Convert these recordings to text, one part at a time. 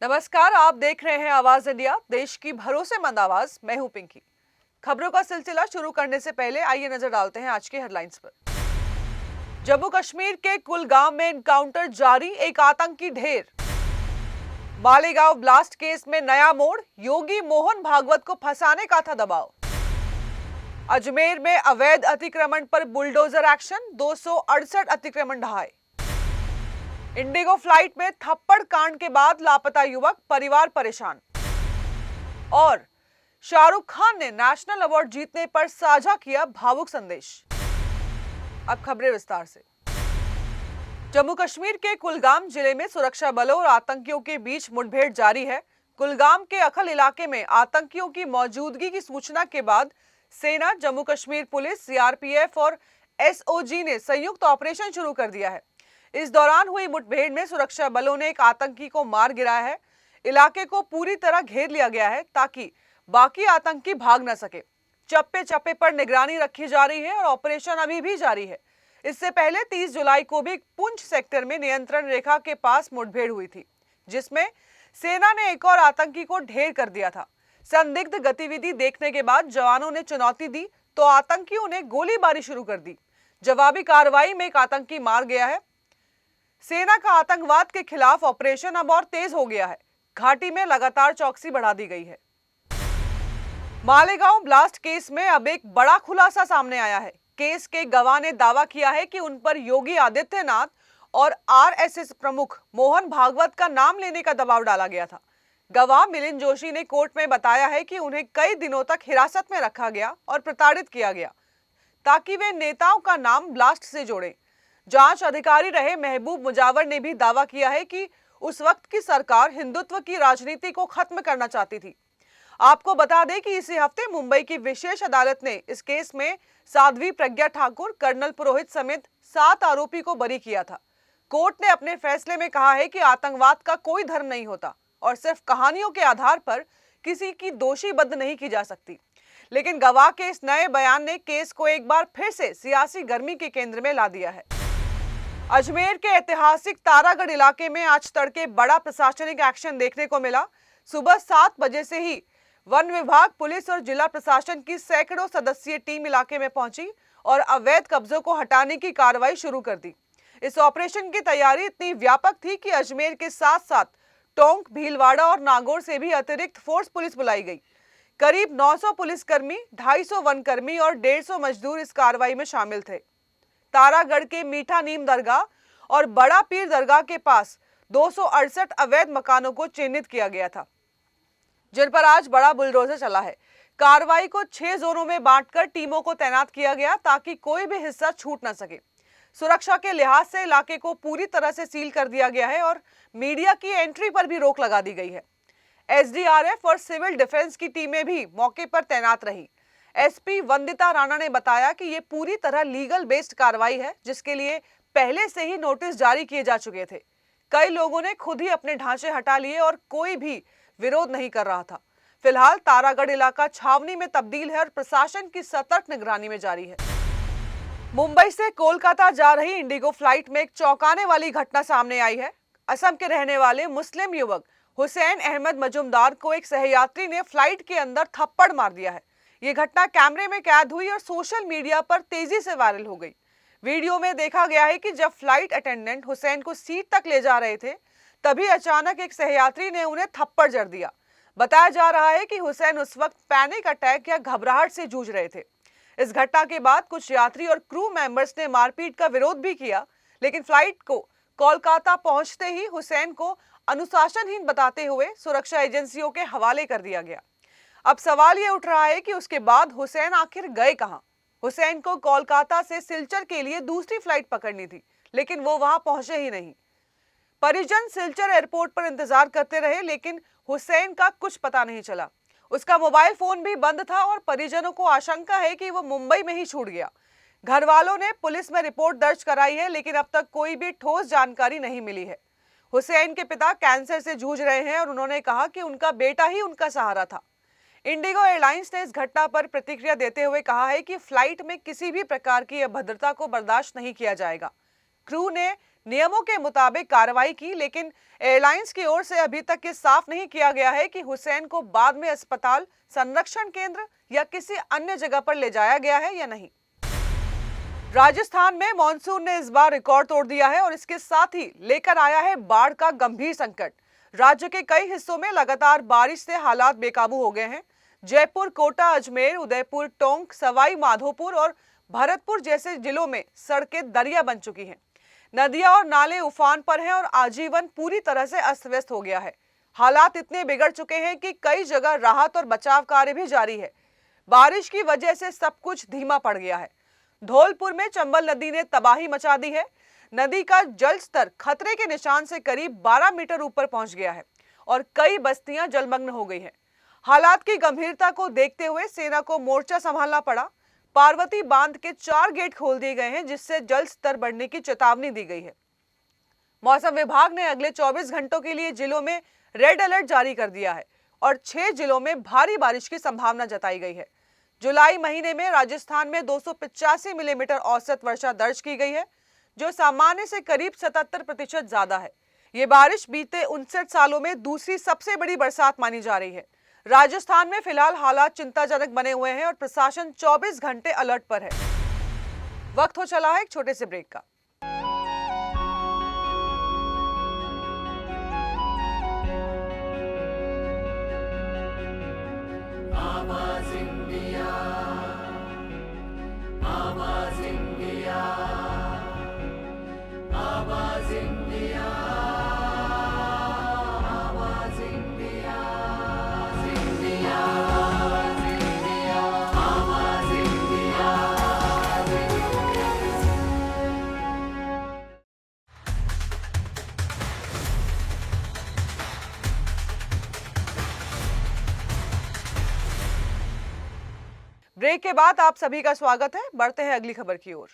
नमस्कार, आप देख रहे हैं आवाज इंडिया, देश की भरोसेमंद आवाज। मैं हूं पिंकी। खबरों का सिलसिला शुरू करने से पहले आइए नजर डालते हैं आज के हेडलाइंस पर। जम्मू कश्मीर के कुलगाम में एनकाउंटर जारी, एक आतंकी ढेर। मालेगांव ब्लास्ट केस में नया मोड़, योगी मोहन भागवत को फंसाने का था दबाव। अजमेर में अवैध अतिक्रमण पर बुलडोजर एक्शन, 268 अतिक्रमण ढहाए। इंडिगो फ्लाइट में थप्पड़ कांड के बाद लापता युवक, परिवार परेशान। और शाहरुख खान ने नेशनल अवार्ड जीतने पर साझा किया भावुक संदेश। अब खबरें विस्तार से। जम्मू कश्मीर के कुलगाम जिले में सुरक्षा बलों और आतंकियों के बीच मुठभेड़ जारी है। कुलगाम के अखल इलाके में आतंकियों की मौजूदगी की सूचना के बाद सेना, जम्मू कश्मीर पुलिस, सीआरपीएफ और एसओजी ने संयुक्त ऑपरेशन शुरू कर दिया है। इस दौरान हुई मुठभेड़ में सुरक्षा बलों ने एक आतंकी को मार गिराया है। इलाके को पूरी तरह घेर लिया गया है ताकि बाकी आतंकी भाग न सके। चप्पे चप्पे पर निगरानी रखी जा रही है और ऑपरेशन अभी भी जारी है। इससे पहले 30 जुलाई को भी पुंछ सेक्टर में नियंत्रण रेखा के पास मुठभेड़ हुई थी, जिसमें सेना ने एक और आतंकी को ढेर कर दिया था। संदिग्ध गतिविधि देखने के बाद जवानों ने चुनौती दी तो आतंकियों ने गोलीबारी शुरू कर दी। जवाबी कार्रवाई में एक आतंकी मार गया है। सेना का आतंकवाद के खिलाफ ऑपरेशन अब और तेज हो गया है। घाटी में लगातार चौकसी बढ़ा दी गई है। मालेगांव ब्लास्ट केस में अब एक बड़ा खुलासा सामने आया है। केस के गवाह ने दावा किया है कि उन पर योगी आदित्यनाथ और आरएसएस प्रमुख मोहन भागवत का नाम लेने का दबाव डाला गया था। गवाह मिलिंद जोशी ने कोर्ट में बताया है कि उन्हें कई दिनों तक हिरासत में रखा गया और प्रताड़ित किया गया ताकि वे नेताओं का नाम ब्लास्ट से जोड़ें। जांच अधिकारी रहे महबूब मुजावर ने भी दावा किया है कि उस वक्त की सरकार हिंदुत्व की राजनीति को खत्म करना चाहती थी। आपको बता दें कि इसी हफ्ते मुंबई की विशेष अदालत ने इस केस में साध्वी प्रज्ञा ठाकुर, कर्नल पुरोहित समेत 7 आरोपी को बरी किया था। कोर्ट ने अपने फैसले में कहा है कि आतंकवाद का कोई धर्म नहीं होता और सिर्फ कहानियों के आधार पर किसी की दोषी बद्ध नहीं की जा सकती। लेकिन गवाह के इस नए बयान ने केस को एक बार फिर से सियासी गर्मी के केंद्र में ला दिया है। अजमेर के ऐतिहासिक तारागढ़ इलाके में आज तड़के बड़ा प्रशासनिक एक्शन देखने को मिला। सुबह 7 बजे से ही वन विभाग, पुलिस और जिला प्रशासन की सैकड़ों सदस्यीय टीम इलाके में पहुंची और अवैध कब्जों को हटाने की कार्रवाई शुरू कर दी। इस ऑपरेशन की तैयारी इतनी व्यापक थी कि अजमेर के साथ साथ टोंक, भीलवाड़ा और नागौर से भी अतिरिक्त फोर्स पुलिस बुलाई गई। करीब 900 पुलिसकर्मी, 250 वनकर्मी और 150 मजदूर इस कार्रवाई में शामिल थे। तारागढ़ के मीठा नीम दरगाह और बड़ा पीर दरगाह के पास 268 अवैध मकानों को चिन्हित किया गया था, जिन पर आज बड़ा बुलडोजर चला है। कार्रवाई को 6 जोनों में बांटकर टीमों को तैनात किया गया ताकि कोई भी हिस्सा छूट न सके। सुरक्षा के लिहाज से इलाके को पूरी तरह से सील कर दिया गया है और मीडिया की एंट्री पर भी रोक लगा दी गई है। एसडीआरएफ और सिविल डिफेंस की टीमें भी मौके पर तैनात रही। एसपी वंदिता राणा ने बताया कि ये पूरी तरह लीगल बेस्ड कार्रवाई है, जिसके लिए पहले से ही नोटिस जारी किए जा चुके थे। कई लोगों ने खुद ही अपने ढांचे हटा लिए और कोई भी विरोध नहीं कर रहा था। फिलहाल तारागढ़ इलाका छावनी में तब्दील है और प्रशासन की सतर्क निगरानी में जारी है। मुंबई से कोलकाता जा रही इंडिगो फ्लाइट में एक चौंकाने वाली घटना सामने आई है। असम के रहने वाले मुस्लिम युवक हुसैन अहमद मजूमदार को एक सहयात्री ने फ्लाइट के अंदर थप्पड़ मार दिया है। ये घटना कैमरे में कैद हुई और सोशल मीडिया पर तेजी से वायरल हो गई। वीडियो में देखा गया है कि जब फ्लाइट अटेंडेंट हुसैन को सीट तक ले जा रहे थे, तभी अचानक एक सहयात्री ने उन्हें थप्पड़ जड़ दिया। बताया जा रहा है कि हुसैन उस वक्त पैनिक अटैक या घबराहट से जूझ रहे थे। इस घटना के बाद कुछ यात्री और क्रू मेंबर्स ने मारपीट का विरोध भी किया, लेकिन फ्लाइट को कोलकाता पहुंचते ही हुसैन को अनुशासनहीन बताते हुए सुरक्षा एजेंसियों के हवाले कर दिया गया। अब सवाल ये उठ रहा है कि उसके बाद हुसैन आखिर गए कहां? हुसैन को कोलकाता से सिलचर के लिए दूसरी फ्लाइट पकड़नी थी, लेकिन वो वहां पहुंचे ही नहीं। परिजन सिलचर एयरपोर्ट पर इंतजार करते रहे, लेकिन हुसैन का कुछ पता नहीं चला। उसका मोबाइल फोन भी बंद था और परिजनों को आशंका है कि वो मुंबई में ही छूट गया। घर वालों ने पुलिस में रिपोर्ट दर्ज कराई है, लेकिन अब तक कोई भी ठोस जानकारी नहीं मिली है। हुसैन के पिता कैंसर से जूझ रहे हैं और उन्होंने कहा कि उनका बेटा ही उनका सहारा था। इंडिगो एयरलाइंस ने इस घटना पर प्रतिक्रिया देते हुए कहा है कि फ्लाइट में किसी भी प्रकार की अभद्रता को बर्दाश्त नहीं किया जाएगा। क्रू ने नियमों के मुताबिक कार्रवाई की, लेकिन एयरलाइंस की ओर से अभी तक ये साफ नहीं किया गया है कि हुसैन को बाद में अस्पताल, संरक्षण केंद्र या किसी अन्य जगह पर ले जाया गया है या नहीं। राजस्थान में मॉनसून ने इस बार रिकॉर्ड तोड़ दिया है और इसके साथ ही लेकर आया है बाढ़ का गंभीर संकट। राज्य के कई हिस्सों में लगातार बारिश से हालात बेकाबू हो गए हैं। जयपुर, कोटा, अजमेर, उदयपुर, टोंक, सवाई माधोपुर और भरतपुर जैसे जिलों में सड़कें दरिया बन चुकी हैं। नदियां और नाले उफान पर हैं और आजीवन पूरी तरह से अस्त व्यस्त हो गया है। हालात इतने बिगड़ चुके हैं कि कई जगह राहत और बचाव कार्य भी जारी है। बारिश की वजह से सब कुछ धीमा पड़ गया है। धौलपुर में चंबल नदी ने तबाही मचा दी है। नदी का जल स्तर खतरे के निशान से करीब 12 मीटर ऊपर पहुंच गया है और कई बस्तियां जलमग्न हो गई हैं। हालात की गंभीरता को देखते हुए सेना को मोर्चा संभालना पड़ा। पार्वती बांध के 4 गेट खोल दिए गए हैं, जिससे जल स्तर बढ़ने की चेतावनी दी गई है। मौसम विभाग ने अगले 24 घंटों के लिए जिलों में रेड अलर्ट जारी कर दिया है और 6 जिलों में भारी बारिश की संभावना जताई गई है। जुलाई महीने में राजस्थान में 285 मिलीमीटर औसत वर्षा दर्ज की गई है, जो सामान्य से करीब 77% ज्यादा है। ये बारिश बीते 59 सालों में दूसरी सबसे बड़ी बरसात मानी जा रही है। राजस्थान में फिलहाल हालात चिंताजनक बने हुए हैं और प्रशासन 24 घंटे अलर्ट पर है। वक्त हो चला है एक छोटे से ब्रेक का। ब्रेक के बाद आप सभी का स्वागत है। बढ़ते हैं अगली खबर की ओर।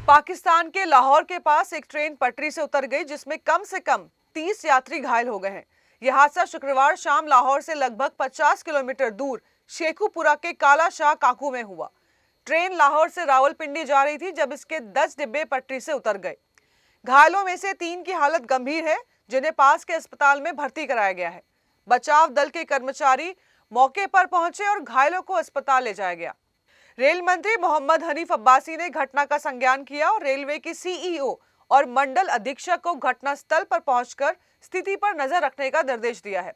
पाकिस्तान के लाहौर के पास एक ट्रेन पटरी से उतर गई, जिसमें कम से कम 30 यात्री घायल हो गए हैं। यह हादसा शुक्रवार शाम लाहौर से लगभग 50 किलोमीटर दूर शेखुपुरा के काला शाह काकू में हुआ। ट्रेन लाहौर से रावलपिंडी जा रही थी जब इसके 10 डिब्बे पटरी से उतर गए। घायलों में से 3 की हालत गंभीर है, जिन्हें पास के अस्पताल में भर्ती कराया गया है। बचाव दल के कर्मचारी मौके पर पहुंचे और घायलों को अस्पताल ले जाया गया। रेल मंत्री मोहम्मद हनीफ अब्बासी ने घटना का संज्ञान किया और रेलवे की सीईओ और मंडल अधीक्षक को घटनास्थल पर पहुंचकर स्थिति पर नजर रखने का निर्देश दिया है।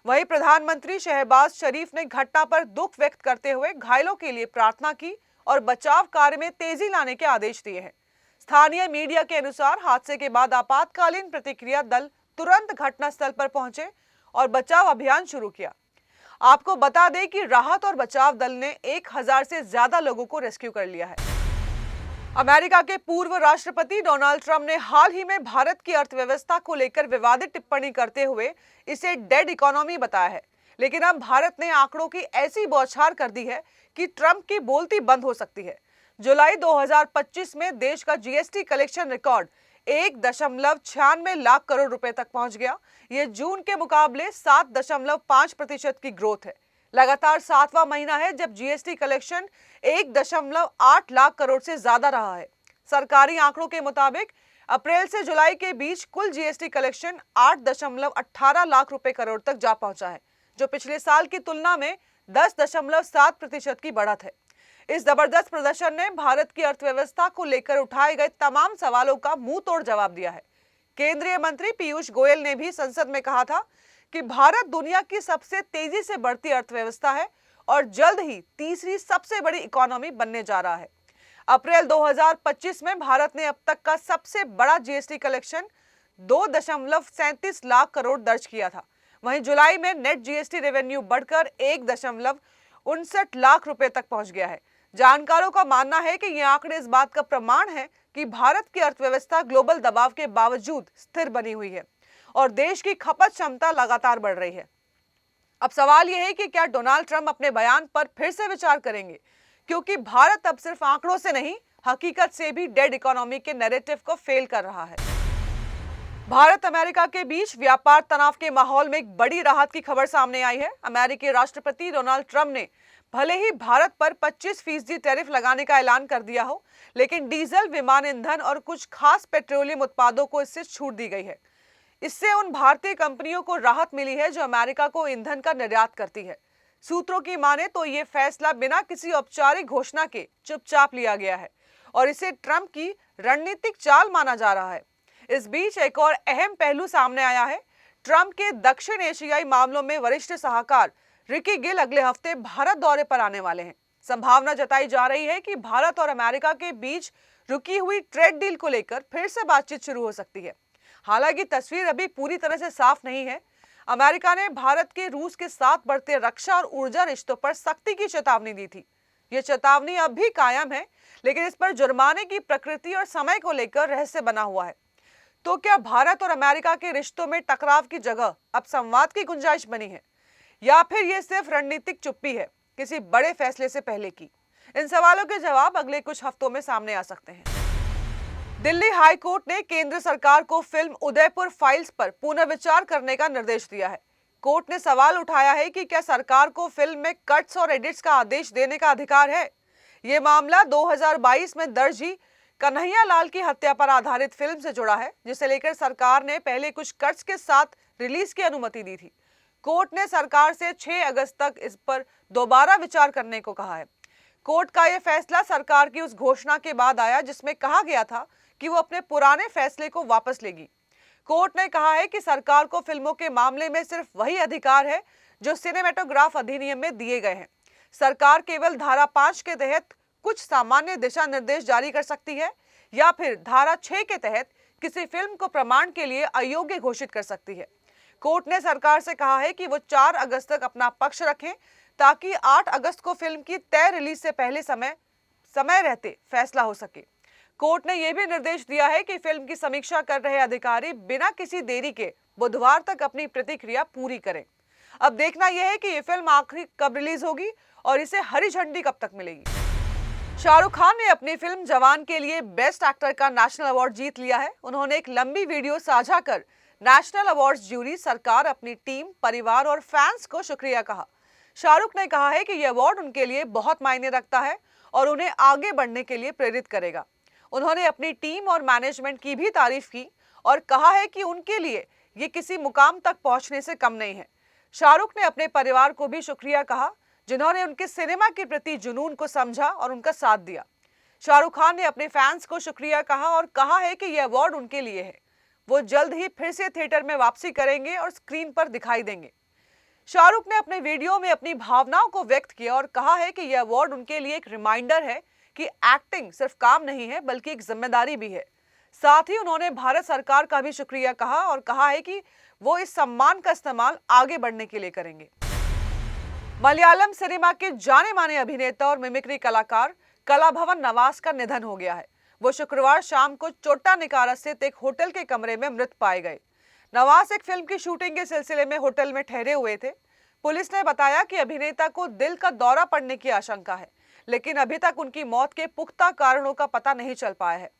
वहीं प्रधानमंत्री शहबाज शरीफ ने घटना पर दुख व्यक्त करते हुए घायलों के लिए प्रार्थना की और बचाव कार्य में तेजी लाने के आदेश दिए हैं। स्थानीय मीडिया के अनुसार हादसे के बाद आपातकालीन प्रतिक्रिया दल तुरंत घटनास्थल पर पहुंचे और बचाव अभियान शुरू किया। आपको बता दें कि राहत और बचाव दल ने 1000 से ज्यादा लोगों को रेस्क्यू कर लिया है। अमेरिका के पूर्व राष्ट्रपति डोनाल्ड ट्रंप ने हाल ही में भारत की अर्थव्यवस्था को लेकर विवादित टिप्पणी करते हुए इसे डेड इकोनॉमी बताया है। लेकिन अब भारत ने आंकड़ों की ऐसी बौछार कर दी है कि ट्रंप की बोलती बंद हो सकती है। जुलाई 2025 में देश का GST collection record 1.96 lakh crore रुपए तक पहुंच गया। यह जून के मुकाबले 7.5% की ग्रोथ है। लगातार 7वां महीना है जब जीएसटी कलेक्शन 1.8 लाख करोड़ से ज्यादा रहा है। सरकारी आंकड़ों के मुताबिक अप्रैल से जुलाई के बीच कुल जीएसटी कलेक्शन 8.18 लाख रुपए करोड़ तक जा पहुंचा है, जो पिछले साल की तुलना में 10.7% की बढ़त है। इस जबरदस्त प्रदर्शन ने भारत की अर्थव्यवस्था को लेकर उठाए गए तमाम सवालों का मुंह तोड़ जवाब दिया है। केंद्रीय मंत्री पीयूष गोयल ने भी संसद में कहा था कि भारत दुनिया की सबसे तेजी से बढ़ती अर्थव्यवस्था है और जल्द ही तीसरी सबसे बड़ी इकोनॉमी बनने जा रहा है। अप्रैल 2025 में भारत ने अब तक का सबसे बड़ा जीएसटी कलेक्शन 2.37 लाख करोड़ दर्ज किया था। वहीं जुलाई में नेट जीएसटी रेवेन्यू बढ़कर 1.59 लाख रुपए तक पहुंच गया है। जानकारों का मानना है कि ये आंकड़े इस बात का प्रमाण है कि भारत की अर्थव्यवस्था ग्लोबल दबाव के बावजूद स्थिर बनी हुई है और देश की खपत क्षमता लगातार बढ़ रही है। अब सवाल यह है कि क्या डोनाल्ड ट्रंप अपने बयान पर फिर से विचार करेंगे, क्योंकि भारत अब सिर्फ आंकड़ों से नहीं, हकीकत से भी डेड इकोनॉमी के नैरेटिव को फेल कर रहा है। भारत अमेरिका के बीच व्यापार तनाव के माहौल में एक बड़ी राहत की खबर सामने आई है। अमेरिकी राष्ट्रपति डोनाल्ड ट्रंप ने भले ही भारत पर 25% टैरिफ लगाने का ऐलान कर दिया हो, लेकिन डीजल, विमान ईंधन और कुछ खास पेट्रोलियम उत्पादों को इससे छूट दी गई है। इससे उन भारतीय कंपनियों को राहत मिली है जो अमेरिका को ईंधन का निर्यात करती है। सूत्रों की माने तो ये फैसला बिना किसी औपचारिक घोषणा के चुपचाप लिया गया है और इसे ट्रंप की रणनीतिक चाल माना जा रहा है। इस बीच एक और अहम पहलू सामने आया है। ट्रंप के दक्षिण एशियाई मामलों में वरिष्ठ सलाहकार रिकी गिल अगले हफ्ते भारत दौरे पर आने वाले हैं। संभावना जताई जा रही है कि भारत और अमेरिका के बीच रुकी हुई ट्रेड डील को लेकर फिर से बातचीत शुरू हो सकती है। हालांकि तस्वीर अभी पूरी तरह से साफ नहीं है। अमेरिका ने भारत के रूस के साथ बढ़ते रक्षा और ऊर्जा रिश्तों पर सख्ती की चेतावनी दी थी। ये चेतावनी अब भी कायम है, लेकिन इस पर जुर्माने की प्रकृति और समय को लेकर रहस्य बना हुआ है। तो क्या भारत और अमेरिका के रिश्तों में टकराव की जगह अब संवाद की गुंजाइश बनी है, या फिर यह सिर्फ रणनीतिक चुप्पी है किसी बड़े फैसले से पहले की? इन सवालों के जवाब अगले कुछ हफ्तों में सामने आ सकते हैं। दिल्ली हाई कोर्ट ने केंद्र सरकार को फिल्म उदयपुर फाइल्स पर पुनर्विचार करने का निर्देश दिया है। कोर्ट ने सवाल उठाया है कि क्या सरकार को फिल्म में कट्स और एडिट्स का आदेश देने का अधिकार है। यह मामला 2022 में दर्ज ही कन्हैया लाल की हत्या पर आधारित फिल्म से जुड़ा है, जिसे लेकर सरकार ने पहले कुछ कट्स के साथ रिलीज की अनुमति दी थी। कोर्ट ने सरकार से 6 अगस्त तक इस पर दोबारा विचार करने को कहा है। कोर्ट का यह फैसला सरकार की उस घोषणा के बाद आया जिसमें कहा गया था कि वो अपने पुराने फैसले को वापस लेगी। कोर्ट ने कहा है कि सरकार को फिल्मों के मामले में सिर्फ वही अधिकार है जो सिनेमेटोग्राफ अधिनियम में दिए गए हैं। सरकार केवल धारा 5 के तहत कुछ सामान्य दिशा निर्देश जारी कर सकती है या फिर धारा 6 के तहत किसी फिल्म को प्रमाण के लिए अयोग्य घोषित कर सकती है। कोर्ट ने सरकार से कहा है कि वो 4 अगस्त तक अपना पक्ष रखें ताकि 8 अगस्त को फिल्म की तय रिलीज से पहले समय रहते फैसला हो सके। कोर्ट ने यह भी निर्देश दिया है कि फिल्म की समीक्षा कर रहे अधिकारी बिना किसी देरी के बुधवार तक अपनी प्रतिक्रिया पूरी करें। अब देखना यह है कि यह फिल्म आखिर कब रिलीज होगी और इसे हरी झंडी कब तक मिलेगी। शाहरुख खान ने अपनी फिल्म जवान के लिए बेस्ट एक्टर का नेशनल अवार्ड जीत लिया है। उन्होंने एक लंबी वीडियो साझा कर नेशनल अवार्ड्स ज्यूरी, सरकार, अपनी टीम, परिवार और फैंस को शुक्रिया कहा। शाहरुख ने कहा है कि यह अवार्ड उनके लिए बहुत मायने रखता है और उन्हें आगे बढ़ने के लिए प्रेरित करेगा। उन्होंने अपनी टीम और मैनेजमेंट की भी तारीफ की और कहा है कि उनके लिए ये किसी मुकाम तक पहुंचने से कम नहीं है। शाहरुख ने अपने परिवार को भी शुक्रिया कहा जिन्होंने उनके सिनेमा के प्रति जुनून को समझा और उनका साथ दिया। शाहरुख खान ने अपने फैंस को शुक्रिया कहा और कहा है कि यह अवार्ड उनके लिए है। वो जल्द ही फिर से थिएटर में वापसी करेंगे और स्क्रीन पर दिखाई देंगे। शाहरुख ने अपने वीडियो में अपनी भावनाओं को व्यक्त किया और कहा है कि यह अवार्ड उनके लिए एक रिमाइंडर है कि एक्टिंग सिर्फ काम नहीं है बल्कि एक जिम्मेदारी भी है। साथ ही उन्होंने भारत सरकार का भी शुक्रिया कहा और कहा है कि वो इस सम्मान का इस्तेमाल आगे बढ़ने के लिए करेंगे। मलयालम सिनेमा के जाने माने अभिनेता और मिमिक्री कलाकार कलाभवन नवाज का निधन हो गया है। वो शुक्रवार शाम को चोट्टानिकारा स्थित एक होटल के कमरे में मृत पाए गए। नवाज एक फिल्म की शूटिंग के सिलसिले में होटल में ठहरे हुए थे। पुलिस ने बताया कि अभिनेता को दिल का दौरा पड़ने की आशंका है, लेकिन अभी तक उनकी मौत के पुख्ता कारणों का पता नहीं चल पाया है।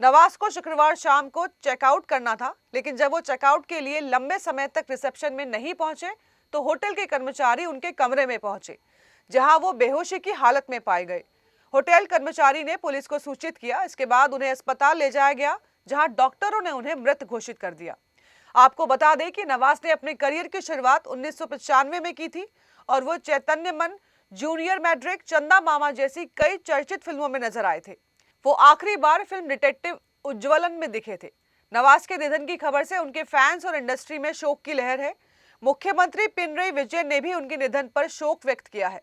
नवाज को शुक्रवार शाम को चेकआउट करना था, लेकिन जब वो चेकआउट के लिए लंबे समय तक रिसेप्शन में नहीं पहुंचे तो होटल के कर्मचारी उनके कमरे में पहुंचे, जहां वो बेहोशी की हालत में पाए गए। होटल कर्मचारी ने पुलिस को सूचित किया। इसके बाद उन्हें अस्पताल ले जाया गया, जहां डॉक्टरों ने उन्हें मृत घोषित कर दिया। आपको बता दें कि नवाज ने अपने करियर की शुरुआत 1995 में की थी और वो चैतन्य मन, जूनियर मैड्रिक, चंदा मामा जैसी कई चर्चित फिल्मों में नजर आए थे। वो आखिरी बार फिल्म डिटेक्टिव उज्ज्वलन में दिखे थे। नवाज के निधन की खबर से उनके फैंस और इंडस्ट्री में शोक की लहर है। मुख्यमंत्री पिनरई विजयन ने भी उनके निधन पर शोक व्यक्त किया है।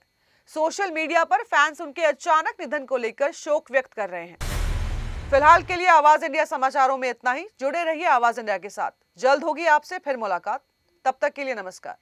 सोशल मीडिया पर फैंस उनके अचानक निधन को लेकर शोक व्यक्त कर रहे हैं। फिलहाल के लिए आवाज इंडिया समाचारों में इतना ही। जुड़े रहिए आवाज इंडिया के साथ। जल्द होगी आपसे फिर मुलाकात। तब तक के लिए नमस्कार।